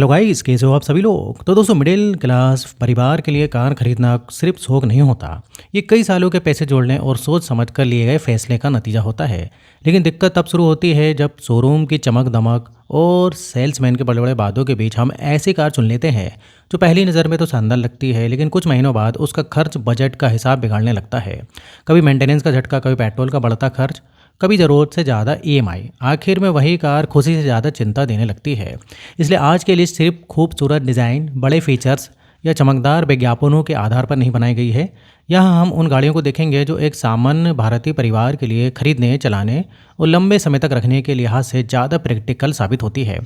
Hello guys, कैसे हो आप सभी लोग। तो दोस्तों, मिडिल क्लास परिवार के लिए कार खरीदना सिर्फ शौक नहीं होता। ये कई सालों के पैसे जोड़ने और सोच समझ कर लिए गए फैसले का नतीजा होता है। लेकिन दिक्कत तब शुरू होती है जब शोरूम की चमक दमक और सेल्समैन के बड़े बड़े वादों के बीच हम ऐसी कार चुन लेते हैं जो पहली नज़र में तो शानदार लगती है, लेकिन कुछ महीनों बाद उसका खर्च बजट का हिसाब बिगाड़ने लगता है। कभी मेंटेनेंस का झटका, कभी पेट्रोल का बढ़ता खर्च, कभी ज़रूरत से ज़्यादा ईएमआई। आखिर में वही कार खुशी से ज़्यादा चिंता देने लगती है। इसलिए आज की लिस्ट सिर्फ खूबसूरत डिज़ाइन, बड़े फीचर्स या चमकदार विज्ञापनों के आधार पर नहीं बनाई गई है। यहाँ हम उन गाड़ियों को देखेंगे जो एक सामान्य भारतीय परिवार के लिए खरीदने, चलाने और लंबे समय तक रखने के लिहाज से ज़्यादा प्रैक्टिकल साबित होती है।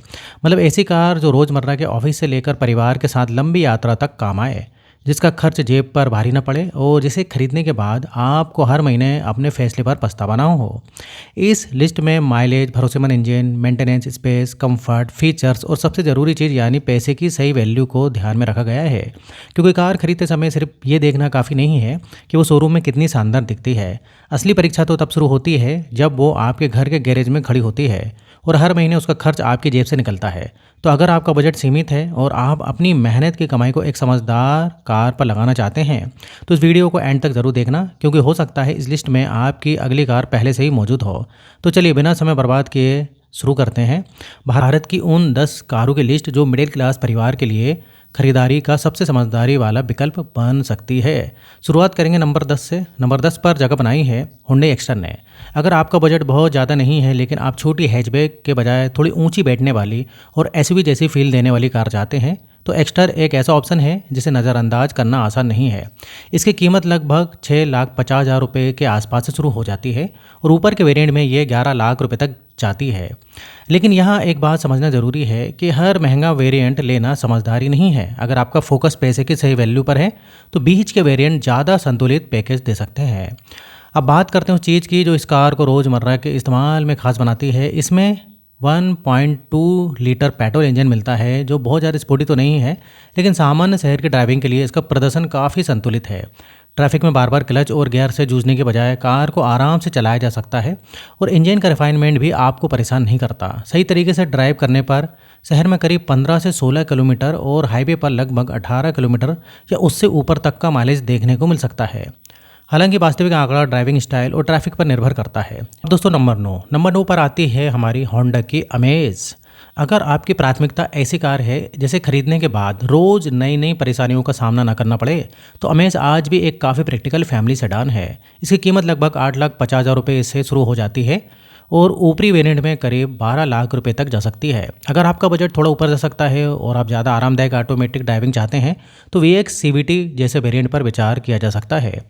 मतलब ऐसी कार जो रोज़मर्रा के ऑफिस से लेकर परिवार के साथ लंबी यात्रा तक काम आए, जिसका खर्च जेब पर भारी न पड़े और जिसे खरीदने के बाद आपको हर महीने अपने फैसले पर पछतावा ना हो। इस लिस्ट में माइलेज, भरोसेमंद engine, maintenance, space, comfort, features और सबसे ज़रूरी चीज़ यानी पैसे की सही वैल्यू को ध्यान में रखा गया है। क्योंकि कार खरीदते समय सिर्फ ये देखना काफ़ी नहीं है कि वो शोरूम में कितनी शानदार दिखती है। असली परीक्षा तो तब शुरू होती है जब वो आपके घर के गैरेज में खड़ी होती है और हर महीने उसका खर्च आपकी जेब से निकलता है। तो अगर आपका बजट सीमित है और आप अपनी मेहनत की कमाई को एक समझदार कार पर लगाना चाहते हैं, तो इस वीडियो को एंड तक ज़रूर देखना, क्योंकि हो सकता है इस लिस्ट में आपकी अगली कार पहले से ही मौजूद हो। तो चलिए बिना समय बर्बाद किए शुरू करते हैं भारत की उन 10 कारों की लिस्ट जो मिडिल क्लास परिवार के लिए खरीदारी का सबसे समझदारी वाला विकल्प बन सकती है। शुरुआत करेंगे नंबर 10 से। नंबर 10 पर जगह बनाई है हुंडई एक्स्टर ने। अगर आपका बजट बहुत ज़्यादा नहीं है, लेकिन आप छोटी हैचबैक के बजाय थोड़ी ऊंची बैठने वाली और एसयूवी जैसी फील देने वाली कार चाहते हैं, तो एक्स्टर एक ऐसा ऑप्शन है जिसे नज़रअंदाज करना आसान नहीं है। इसकी कीमत लगभग 6,50,000 रुपये के आसपास से शुरू हो जाती है और ऊपर के वेरिएंट में ये 11 लाख रुपये तक जाती है। लेकिन यहाँ एक बात समझना ज़रूरी है कि हर महंगा वेरिएंट लेना समझदारी नहीं है। अगर आपका फोकस पैसे की सही वैल्यू पर है, तो बीच के वेरिएंट ज़्यादा संतुलित पैकेज दे सकते हैं। अब बात करते हैं उस चीज़ की जो इस कार को रोज़मर्रा के इस्तेमाल में खास बनाती है। इसमें 1.2 लीटर पेट्रोल इंजन मिलता है जो बहुत ज़्यादा स्पोर्टी तो नहीं है, लेकिन सामान्य शहर की ड्राइविंग के लिए इसका प्रदर्शन काफ़ी संतुलित है। ट्रैफिक में बार बार क्लच और गियर से जूझने के बजाय कार को आराम से चलाया जा सकता है और इंजन का रिफाइनमेंट भी आपको परेशान नहीं करता। सही तरीके से ड्राइव करने पर शहर में करीब 15 से 16 किलोमीटर और हाईवे पर लगभग 18 किलोमीटर या उससे ऊपर तक का माइलेज देखने को मिल सकता है। हालांकि वास्तविक आंकड़ा ड्राइविंग स्टाइल और ट्रैफिक पर निर्भर करता है। अब दोस्तों, नंबर 9 पर आती है हमारी होंडा की अमेज। अगर आपकी प्राथमिकता ऐसी कार है जिसे खरीदने के बाद रोज़ नई नई परेशानियों का सामना न करना पड़े, तो अमेज आज भी एक काफ़ी प्रैक्टिकल फैमिली सेडान है। इसकी कीमत लगभग 8,50,000 रुपये से शुरू हो जाती है और ऊपरी वेरिएंट में करीब 12 लाख रुपए तक जा सकती है। अगर आपका बजट थोड़ा ऊपर जा सकता है और आप ज़्यादा आरामदायक ऑटोमेटिक ड्राइविंग चाहते हैं, तो VX CVT जैसे वेरिएंट पर विचार किया जा सकता है।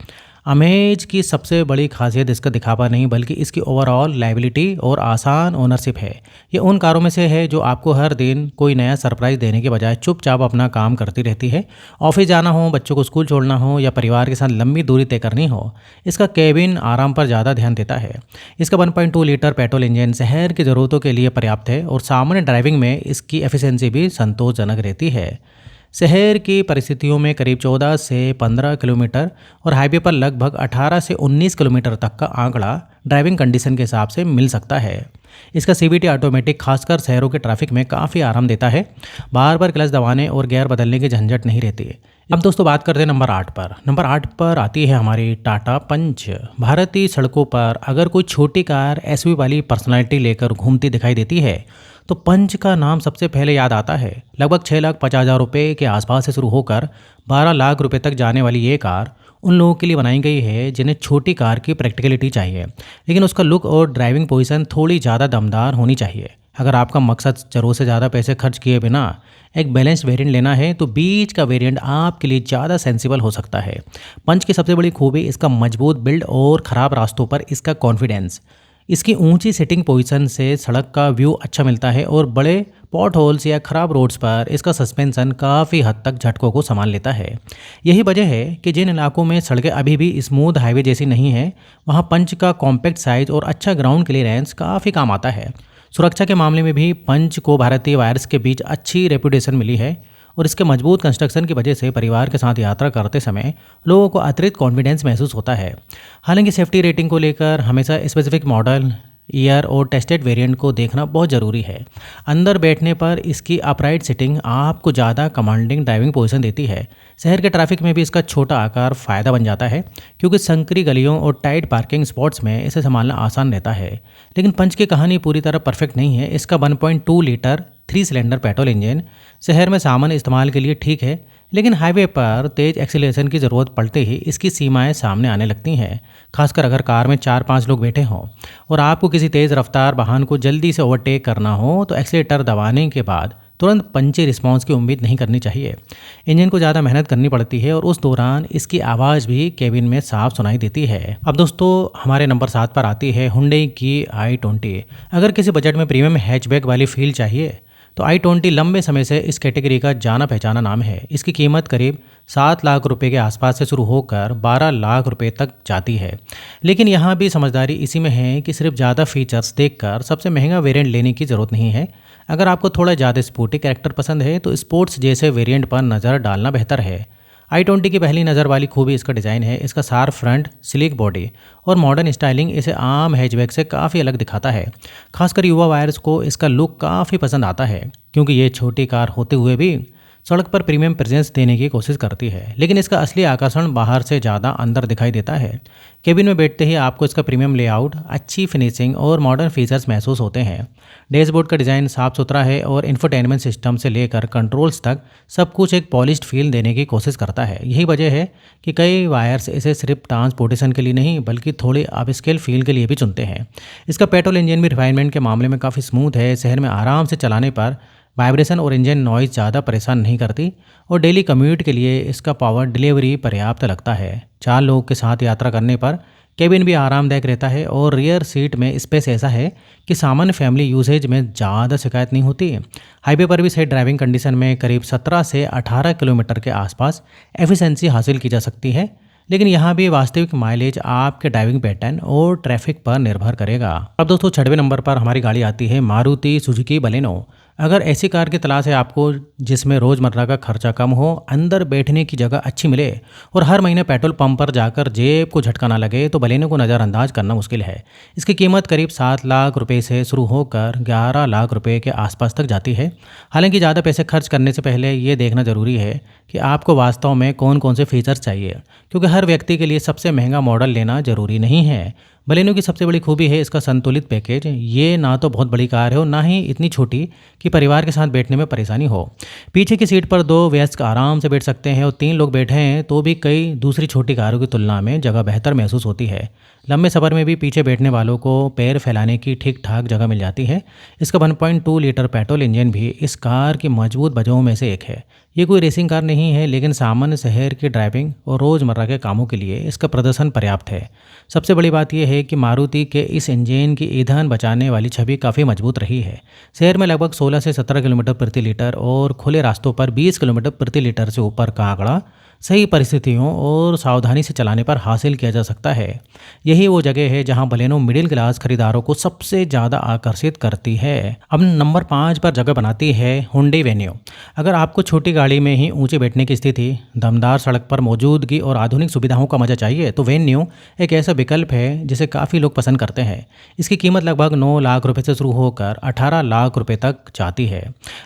अमेज की सबसे बड़ी खासियत इसका दिखावा नहीं, बल्कि इसकी ओवरऑल लाइबिलिटी और आसान ओनरशिप है। ये उन कारों में से है जो आपको हर दिन कोई नया सरप्राइज देने के बजाय चुपचाप अपना काम करती रहती है। ऑफिस जाना हो, बच्चों को स्कूल छोड़ना हो या परिवार के साथ लंबी दूरी तय करनी हो, इसका केबिन आराम पर ज़्यादा ध्यान देता है। इसका 1.2 लीटर पेट्रोल इंजन शहर की ज़रूरतों के लिए पर्याप्त है और सामान्य ड्राइविंग में इसकी एफिशिएंसी भी संतोषजनक रहती है। शहर की परिस्थितियों में करीब 14 से 15 किलोमीटर और हाईवे पर लगभग 18 से 19 किलोमीटर तक का आंकड़ा ड्राइविंग कंडीशन के हिसाब से मिल सकता है। इसका CVT ऑटोमेटिक खासकर शहरों के ट्रैफिक में काफ़ी आराम देता है। बार बार क्लच दबाने और गियर बदलने की झंझट नहीं रहती। अब दोस्तों, बात करते हैं नंबर 8 पर। नंबर 8 पर आती है हमारी टाटा पंच। भारतीय सड़कों पर अगर कोई छोटी कार SUV वाली पर्सनैलिटी लेकर घूमती दिखाई देती है, तो पंच का नाम सबसे पहले याद आता है। लगभग 6,50,000 रुपये के आसपास से शुरू होकर 12 लाख रुपए तक जाने वाली ये कार उन लोगों के लिए बनाई गई है जिन्हें छोटी कार की प्रैक्टिकलिटी चाहिए, लेकिन उसका लुक और ड्राइविंग पोजीशन थोड़ी ज़्यादा दमदार होनी चाहिए। अगर आपका मकसद ज़रूरत से ज़्यादा पैसे खर्च किए बिना एक बैलेंस्ड वेरिएंट लेना है, तो बीच का वेरिएंट आपके लिए ज़्यादा सेंसिबल हो सकता है। पंच की सबसे बड़ी खूबी इसका मजबूत बिल्ड और ख़राब रास्तों पर इसका कॉन्फिडेंस। इसकी ऊंची सिटिंग पोजीशन से सड़क का व्यू अच्छा मिलता है और बड़े पॉट होल्स या ख़राब रोड्स पर इसका सस्पेंशन काफ़ी हद तक झटकों को संभाल लेता है। यही वजह है कि जिन इलाकों में सड़कें अभी भी स्मूथ हाईवे जैसी नहीं है, वहाँ पंच का कॉम्पैक्ट साइज और अच्छा ग्राउंड क्लियरेंस काफ़ी काम आता है। सुरक्षा के मामले में भी पंच को भारतीय वायर्स के बीच अच्छी रेपुटेशन मिली है और इसके मजबूत कंस्ट्रक्शन की वजह से परिवार के साथ यात्रा करते समय लोगों को अतिरिक्त कॉन्फिडेंस महसूस होता है। हालांकि सेफ्टी रेटिंग को लेकर हमेशा स्पेसिफिक मॉडल ईयर और टेस्टेड वेरिएंट को देखना बहुत ज़रूरी है। अंदर बैठने पर इसकी अपराइट सिटिंग आपको ज़्यादा कमांडिंग ड्राइविंग पोजीशन देती है। शहर के ट्रैफिक में भी इसका छोटा आकार फ़ायदा बन जाता है, क्योंकि संकरी गलियों और टाइट पार्किंग स्पॉट्स में इसे संभालना आसान रहता है। लेकिन पंच की कहानी पूरी तरह परफेक्ट नहीं है। इसका 1.2 लीटर 3 सिलेंडर पेट्रोल इंजन शहर में सामान्य इस्तेमाल के लिए ठीक है, लेकिन हाईवे पर तेज एक्सीलरेशन की ज़रूरत पड़ते ही इसकी सीमाएं सामने आने लगती हैं। खासकर अगर कार में 4-5 लोग बैठे हों और आपको किसी तेज़ रफ्तार वाहन को जल्दी से ओवरटेक करना हो, तो एक्सीलेटर दबाने के बाद तुरंत पंची रिस्पांस की उम्मीद नहीं करनी चाहिए। इंजन को ज़्यादा मेहनत करनी पड़ती है और उस दौरान इसकी आवाज़ भी केबिन में साफ सुनाई देती है। अब दोस्तों, हमारे नंबर 7 पर आती है हुंडई की i20। अगर किसी बजट में प्रीमियम हैचबैक वाली फील चाहिए, तो i20 लंबे समय से इस कैटेगरी का जाना पहचाना नाम है। इसकी कीमत करीब 7 लाख रुपए के आसपास से शुरू होकर 12 लाख रुपए तक जाती है। लेकिन यहाँ भी समझदारी इसी में है कि सिर्फ ज़्यादा फीचर्स देखकर सबसे महंगा वेरिएंट लेने की ज़रूरत नहीं है। अगर आपको थोड़ा ज़्यादा स्पोर्टी कैरेक्टर पसंद है, तो स्पोर्ट्स जैसे वेरिएंट पर नज़र डालना बेहतर है। i20 की पहली नज़र वाली खूबी इसका डिज़ाइन है। इसका शार्प फ्रंट, स्लीक बॉडी और मॉडर्न स्टाइलिंग इसे आम हैचबैक से काफ़ी अलग दिखाता है। खासकर युवा वायर्स को इसका लुक काफ़ी पसंद आता है, क्योंकि ये छोटी कार होते हुए भी सड़क पर प्रीमियम प्रेजेंस देने की कोशिश करती है। लेकिन इसका असली आकर्षण बाहर से ज़्यादा अंदर दिखाई देता है। केबिन में बैठते ही आपको इसका प्रीमियम लेआउट, अच्छी फिनिशिंग और मॉडर्न फीचर्स महसूस होते हैं। डैशबोर्ड का डिज़ाइन साफ सुथरा है और इंफोटेनमेंट सिस्टम से लेकर कंट्रोल्स तक सब कुछ एक पॉलिश्ड फील देने की कोशिश करता है। यही वजह है कि कई वायर्स इसे सिर्फ ट्रांसपोर्टेशन के लिए नहीं, बल्कि थोड़ी अपस्केल फील के लिए भी चुनते हैं। इसका पेट्रोल इंजन भी रिफाइनमेंट के मामले में काफ़ी स्मूथ है। शहर में आराम से चलाने पर वाइब्रेशन और इंजन नॉइज़ ज़्यादा परेशान नहीं करती और डेली कम्यूट के लिए इसका पावर डिलीवरी पर्याप्त लगता है। 4 लोगों के साथ यात्रा करने पर केबिन भी आरामदायक रहता है और रियर सीट में स्पेस ऐसा है कि सामान्य फैमिली यूसेज में ज़्यादा शिकायत नहीं होती। हाईवे पर भी सही ड्राइविंग कंडीशन में करीब 17 से 18 किलोमीटर के आसपास एफिशिएंसी हासिल की जा सकती है। लेकिन यहाँ भी वास्तविक माइलेज आपके ड्राइविंग पैटर्न और ट्रैफिक पर निर्भर करेगा। अब दोस्तों, 6वें नंबर पर हमारी गाड़ी आती है मारुति सुजुकी बलेनो। अगर ऐसी कार की तलाश है आपको जिसमें रोज़मर्रा का खर्चा कम हो, अंदर बैठने की जगह अच्छी मिले और हर महीने पेट्रोल पंप पर जाकर जेब को झटका ना लगे, तो बलेनो को नज़रअंदाज करना मुश्किल है। इसकी कीमत करीब 7 लाख रुपए से शुरू होकर 11 लाख रुपए के आसपास तक जाती है। हालांकि ज़्यादा पैसे खर्च करने से पहले ये देखना ज़रूरी है कि आपको वास्तव में कौन कौन से फीचर्स चाहिए, क्योंकि हर व्यक्ति के लिए सबसे महंगा मॉडल लेना ज़रूरी नहीं है। बलेनो की सबसे बड़ी खूबी है इसका संतुलित पैकेज। ये ना तो बहुत बड़ी कार है और ना ही इतनी छोटी कि परिवार के साथ बैठने में परेशानी हो। पीछे की सीट पर 2 वयस्क आराम से बैठ सकते हैं और 3 लोग बैठे हैं तो भी कई दूसरी छोटी कारों की तुलना में जगह बेहतर महसूस होती है। लंबे सफ़र में भी पीछे बैठने वालों को पैर फैलाने की ठीक ठाक जगह मिल जाती है। इसका 1.2 लीटर पेट्रोल इंजन भी इस कार की मजबूत वजहों में से एक है। ये कोई रेसिंग कार नहीं है, लेकिन सामान्य शहर की ड्राइविंग और रोज़मर्रा के कामों के लिए इसका प्रदर्शन पर्याप्त है। सबसे बड़ी बात यह है कि मारुति के इस इंजन की ईंधन बचाने वाली छवि काफ़ी मजबूत रही है। शहर में लगभग 16 से 17 किलोमीटर प्रति लीटर और खुले रास्तों पर 20 किलोमीटर प्रति लीटर से ऊपर का आंकड़ा सही परिस्थितियों और सावधानी से चलाने पर हासिल किया जा सकता है। यही वो जगह है जहां बलेनो मिडिल क्लास खरीदारों को सबसे ज़्यादा आकर्षित करती है। अब नंबर 5 पर जगह बनाती है हुंडई वेन्यू। अगर आपको छोटी गाड़ी में ही ऊंचे बैठने की स्थिति, दमदार सड़क पर मौजूदगी और आधुनिक सुविधाओं का मजा चाहिए, तो वेन्यू एक ऐसा विकल्प है जिसे काफ़ी लोग पसंद करते हैं। इसकी कीमत लगभग 9 लाख रुपए से शुरू होकर 18 लाख रुपए तक जाती है।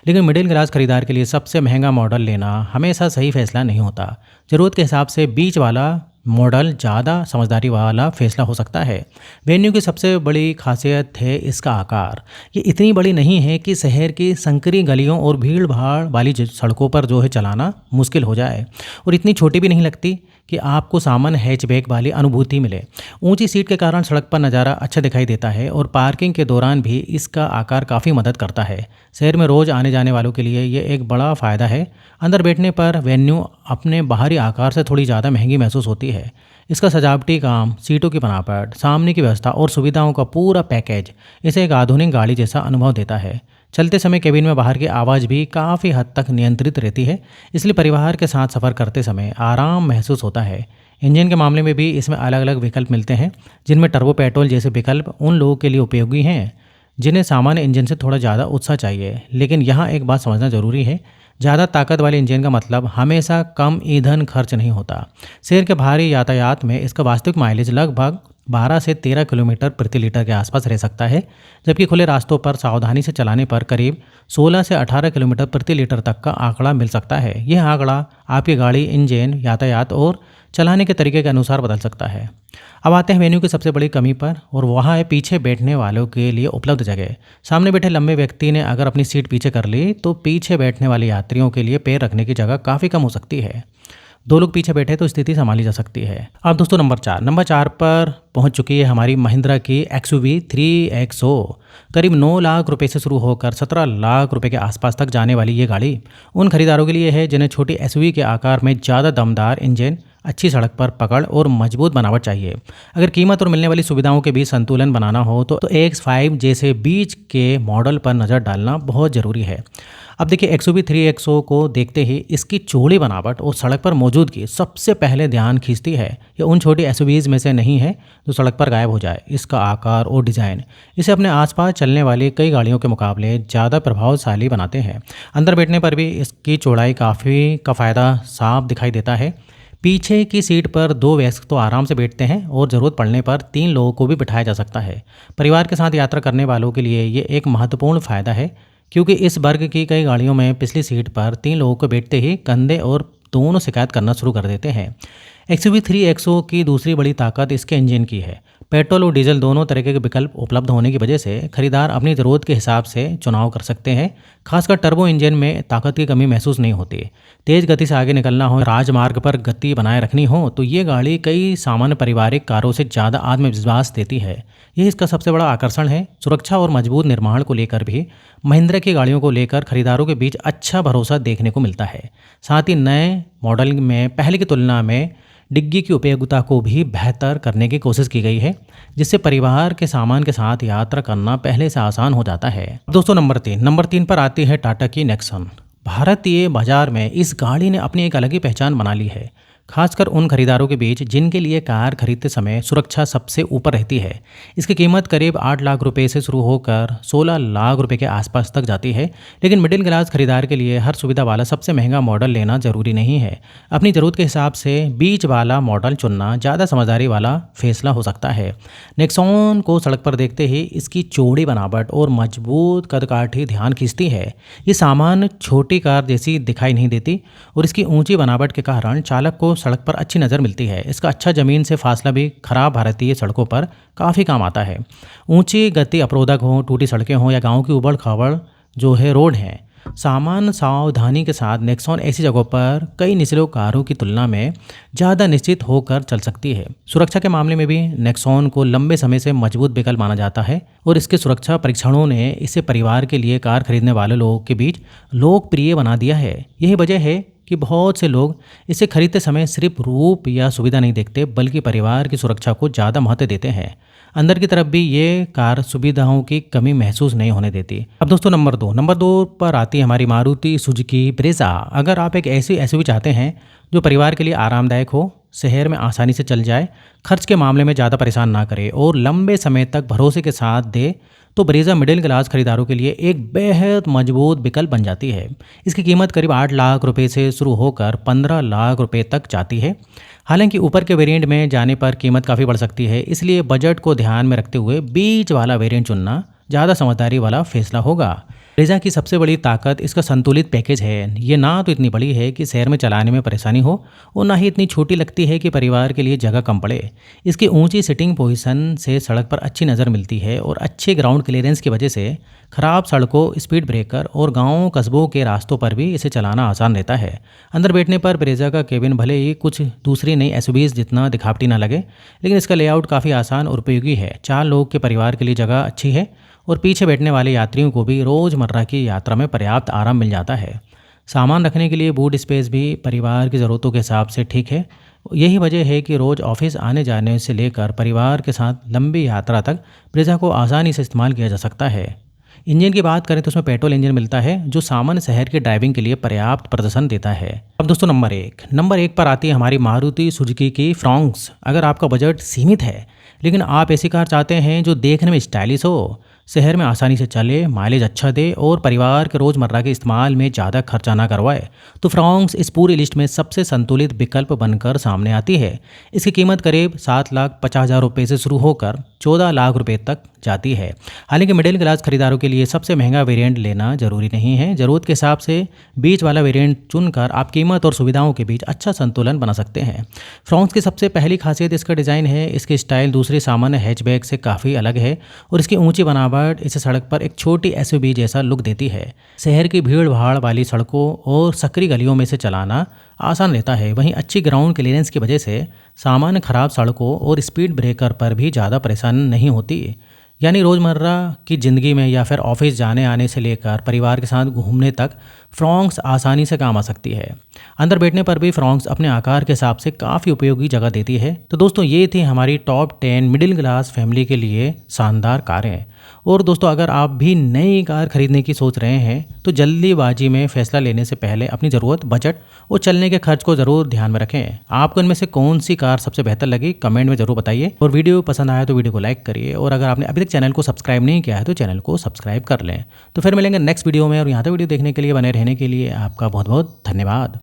लेकिन मिडिल क्लास खरीदार के लिए सबसे महंगा मॉडल लेना हमेशा सही फैसला नहीं होता। ज़रूरत के हिसाब से बीच वाला मॉडल ज़्यादा समझदारी वाला फैसला हो सकता है। वेन्यू की सबसे बड़ी खासियत है इसका आकार। ये इतनी बड़ी नहीं है कि शहर की संकरी गलियों और भीड़ भाड़ वाली सड़कों पर जो है चलाना मुश्किल हो जाए, और इतनी छोटी भी नहीं लगती कि आपको सामान्य हैचबैक वाली अनुभूति मिले। ऊंची सीट के कारण सड़क पर नज़ारा अच्छा दिखाई देता है और पार्किंग के दौरान भी इसका आकार काफ़ी मदद करता है। शहर में रोज़ आने जाने वालों के लिए ये एक बड़ा फ़ायदा है। अंदर बैठने पर वेन्यू अपने बाहरी आकार से थोड़ी ज़्यादा महंगी महसूस होती है। इसका सजावटी काम, सीटों की बनावट, सामने की व्यवस्था और सुविधाओं का पूरा पैकेज इसे एक आधुनिक गाड़ी जैसा अनुभव देता है। चलते समय केबिन में बाहर की आवाज़ भी काफ़ी हद तक नियंत्रित रहती है, इसलिए परिवार के साथ सफ़र करते समय आराम महसूस होता है। इंजन के मामले में भी इसमें अलग अलग विकल्प मिलते हैं, जिनमें टर्बो पेट्रोल जैसे विकल्प उन लोगों के लिए उपयोगी हैं जिन्हें सामान्य इंजन से थोड़ा ज़्यादा उत्साह चाहिए। लेकिन यहाँ एक बात समझना ज़रूरी है, ज़्यादा ताकत वाले इंजन का मतलब हमेशा कम ईंधन खर्च नहीं होता। शहर के भारी यातायात में इसका वास्तविक माइलेज लगभग 12 से 13 किलोमीटर प्रति लीटर के आसपास रह सकता है, जबकि खुले रास्तों पर सावधानी से चलाने पर करीब 16 से 18 किलोमीटर प्रति लीटर तक का आंकड़ा मिल सकता है। यह आंकड़ा आपकी गाड़ी, इंजन, यातायात और चलाने के तरीके के अनुसार बदल सकता है। अब आते हैं वेन्यू की सबसे बड़ी कमी पर, और वहाँ है पीछे बैठने वालों के लिए उपलब्ध जगह। सामने बैठे लंबे व्यक्ति ने अगर अपनी सीट पीछे कर ली तो पीछे बैठने वाले यात्रियों के लिए पैर रखने की जगह काफ़ी कम हो सकती है। 2 लोग पीछे बैठे तो स्थिति संभाली जा सकती है। अब दोस्तों नंबर 4 पर पहुंच चुकी है हमारी महिंद्रा की XUV 3XO। करीब 9 लाख रुपए से शुरू होकर 17 लाख रुपए के आसपास तक जाने वाली ये गाड़ी उन खरीदारों के लिए है जिन्हें छोटी SUV के आकार में ज़्यादा दमदार इंजन, अच्छी सड़क पर पकड़ और मजबूत बनावट चाहिए। अगर कीमत और मिलने वाली सुविधाओं के बीच संतुलन बनाना हो तो X5 जैसे बीच के मॉडल पर नज़र डालना बहुत ज़रूरी है। अब देखिए XUV 3XO को देखते ही इसकी चौड़ी बनावट और सड़क पर मौजूदगी सबसे पहले ध्यान खींचती है। ये उन छोटी SUVs में से नहीं है जो सड़क पर गायब हो जाए। इसका आकार और डिज़ाइन इसे अपने आसपास चलने वाली कई गाड़ियों के मुकाबले ज़्यादा प्रभावशाली बनाते हैं। अंदर बैठने पर भी इसकी चौड़ाई काफ़ी का फ़ायदा साफ दिखाई देता है। पीछे की सीट पर 2 वयस्क तो आराम से बैठते हैं और ज़रूरत पड़ने पर 3 लोगों को भी बिठाया जा सकता है। परिवार के साथ यात्रा करने वालों के लिए ये एक महत्वपूर्ण फ़ायदा है, क्योंकि इस वर्ग की कई गाड़ियों में पिछली सीट पर 3 लोगों को बैठते ही कंधे और दोनों शिकायत करना शुरू कर देते हैं। XUV 3XO की दूसरी बड़ी ताकत इसके इंजन की है। पेट्रोल और डीजल दोनों तरह के विकल्प उपलब्ध होने की वजह से खरीदार अपनी ज़रूरत के हिसाब से चुनाव कर सकते हैं। खासकर टर्बो इंजन में ताकत की कमी महसूस नहीं होती। तेज़ गति से आगे निकलना हो, राजमार्ग पर गति बनाए रखनी हो तो ये गाड़ी कई सामान्य पारिवारिक कारों से ज़्यादा आत्मविश्वास देती है। यह इसका सबसे बड़ा आकर्षण है। सुरक्षा और मजबूत निर्माण को लेकर भी महिंद्रा की गाड़ियों को लेकर खरीदारों के बीच अच्छा भरोसा देखने को मिलता है। साथ ही नए मॉडल में पहले की तुलना में डिग्गी की उपयोगिता को भी बेहतर करने की कोशिश की गई है, जिससे परिवार के सामान के साथ यात्रा करना पहले से आसान हो जाता है। दोस्तों नंबर 3 पर आती है टाटा की नेक्सॉन। भारतीय बाजार में इस गाड़ी ने अपनी एक अलग ही पहचान बना ली है, खासकर उन खरीदारों के बीच जिनके लिए कार खरीदते समय सुरक्षा सबसे ऊपर रहती है। इसकी कीमत करीब 8 लाख रुपए से शुरू होकर 16 लाख रुपए के आसपास तक जाती है, लेकिन मिडिल क्लास खरीदार के लिए हर सुविधा वाला सबसे महंगा मॉडल लेना जरूरी नहीं है। अपनी ज़रूरत के हिसाब से बीच वाला मॉडल चुनना ज़्यादा समझदारी वाला फैसला हो सकता है। नेक्सॉन को सड़क पर देखते ही इसकी चौड़ी बनावट और मजबूत कदकाठी ध्यान खींचती है। ये सामान्य छोटी कार जैसी दिखाई नहीं देती और इसकी ऊंची बनावट के कारण चालक को सड़क पर अच्छी नज़र मिलती है। इसका अच्छा ज़मीन से फासला भी खराब भारतीय सड़कों पर काफ़ी काम आता है। ऊंची गति अवरोधक हो, टूटी सड़कें हों या गांव की उबड़ खाबड़ जो है रोड हैं, सामान्य सावधानी के साथ नेक्सॉन ऐसी जगहों पर कई निचले कारों की तुलना में ज़्यादा निश्चित होकर चल सकती है। सुरक्षा के मामले में भी नेक्सॉन को लंबे समय से मजबूत विकल्प माना जाता है और इसके सुरक्षा परीक्षणों ने इसे परिवार के लिए कार खरीदने वाले लोगों के बीच लोकप्रिय बना दिया है। यही वजह है कि बहुत से लोग इसे खरीदते समय सिर्फ रूप या सुविधा नहीं देखते, बल्कि परिवार की सुरक्षा को ज़्यादा महत्व देते हैं। अंदर की तरफ भी ये कार सुविधाओं की कमी महसूस नहीं होने देती। अब दोस्तों नंबर 2 पर आती है हमारी मारुति सुजुकी ब्रेज़ा। अगर आप एक ऐसी एसयूवी चाहते हैं जो परिवार के लिए आरामदायक हो, शहर में आसानी से चल जाए, खर्च के मामले में ज़्यादा परेशान ना करे और लंबे समय तक भरोसे के साथ दे, तो ब्रेज़ा मिडिल क्लास खरीदारों के लिए एक बेहद मजबूत विकल्प बन जाती है। इसकी कीमत करीब 8 लाख रुपए से शुरू होकर 15 लाख रुपए तक जाती है। हालांकि ऊपर के वेरिएंट में जाने पर कीमत काफ़ी बढ़ सकती है, इसलिए बजट को ध्यान में रखते हुए बीच वाला वेरिएंट चुनना ज़्यादा समझदारी वाला फैसला होगा। ब्रेज़ा की सबसे बड़ी ताकत इसका संतुलित पैकेज है। ये ना तो इतनी बड़ी है कि शहर में चलाने में परेशानी हो और ना ही इतनी छोटी लगती है कि परिवार के लिए जगह कम पड़े। इसकी ऊंची सिटिंग पोजीशन से सड़क पर अच्छी नज़र मिलती है और अच्छे ग्राउंड क्लियरेंस की वजह से खराब सड़कों, स्पीड ब्रेकर और गाँव कस्बों के रास्तों पर भी इसे चलाना आसान रहता है। अंदर बैठने पर ब्रेज़ा का केबिन भले ही कुछ दूसरी नई एसयूवीज़ जितना दिखावटी ना लगे, लेकिन इसका लेआउट काफ़ी आसान और उपयोगी है। 4 लोग के परिवार के लिए जगह अच्छी है और पीछे बैठने वाले यात्रियों को भी रोज़मर्रा की यात्रा में पर्याप्त आराम मिल जाता है। सामान रखने के लिए बूट स्पेस भी परिवार की ज़रूरतों के हिसाब से ठीक है। यही वजह है कि रोज़ ऑफिस आने जाने से लेकर परिवार के साथ लंबी यात्रा तक ब्रेज़ा को आसानी से इस्तेमाल किया जा सकता है। इंजन की बात करें तो उसमें पेट्रोल इंजन मिलता है जो सामान्य शहर की ड्राइविंग के लिए पर्याप्त प्रदर्शन देता है। अब दोस्तों नंबर एक पर आती है हमारी मारुति सुजुकी की फ्रॉन्क्स। अगर आपका बजट सीमित है लेकिन आप ऐसी कार चाहते हैं जो देखने में स्टाइलिश हो, शहर में आसानी से चले, माइलेज अच्छा दे और परिवार के रोज़मर्रा के इस्तेमाल में ज़्यादा खर्चा ना करवाए, तो फ्रॉन्क्स इस पूरी लिस्ट में सबसे संतुलित विकल्प बनकर सामने आती है। इसकी कीमत करीब 7,50,000 रुपये से शुरू होकर 14 लाख रुपए तक जाती है। हालांकि मिडिल क्लास खरीदारों के लिए सबसे महंगा वेरिएंट लेना जरूरी नहीं है। ज़रूरत के हिसाब से बीच वाला वेरिएंट चुनकर आप कीमत और सुविधाओं के बीच अच्छा संतुलन बना सकते हैं। फ्रॉन्क्स की सबसे पहली खासियत इसका डिज़ाइन है। इसकी स्टाइल दूसरे सामान्य हैचबैक से काफ़ी अलग है और इसकी ऊंची बनावट इसे सड़क पर एक छोटी एसयूवी जैसा लुक देती है। शहर की भीड़ भाड़ वाली सड़कों और सकरी गलियों में से चलाना आसान रहता है। वहीं अच्छी ग्राउंड क्लियरेंस की वजह से सामान्य खराब सड़कों और स्पीड ब्रेकर पर भी ज़्यादा परेशान नहीं होती। यानी रोज़मर्रा की ज़िंदगी में या फिर ऑफिस जाने आने से लेकर परिवार के साथ घूमने तक फ्रॉन्क्स आसानी से काम आ सकती है। अंदर बैठने पर भी फ्रॉन्क्स अपने आकार के हिसाब से काफ़ी उपयोगी जगह देती है। तो दोस्तों, ये थी हमारी टॉप 10 मिडिल क्लास फैमिली के लिए शानदार कारें। और दोस्तों, अगर आप भी नई कार खरीदने की सोच रहे हैं तो जल्दीबाजी में फैसला लेने से पहले अपनी ज़रूरत, बजट और चलने के खर्च को ज़रूर ध्यान में रखें। आपको इनमें से कौन सी कार सबसे बेहतर लगी, कमेंट में ज़रूर बताइए। और वीडियो पसंद आया तो वीडियो को लाइक करिए, और अगर आपने अभी तक चैनल को सब्सक्राइब नहीं किया है तो चैनल को सब्सक्राइब कर लें। तो फिर मिलेंगे नेक्स्ट वीडियो में, और यहाँ तक वीडियो देखने के लिए, बने रहने के लिए आपका बहुत बहुत धन्यवाद।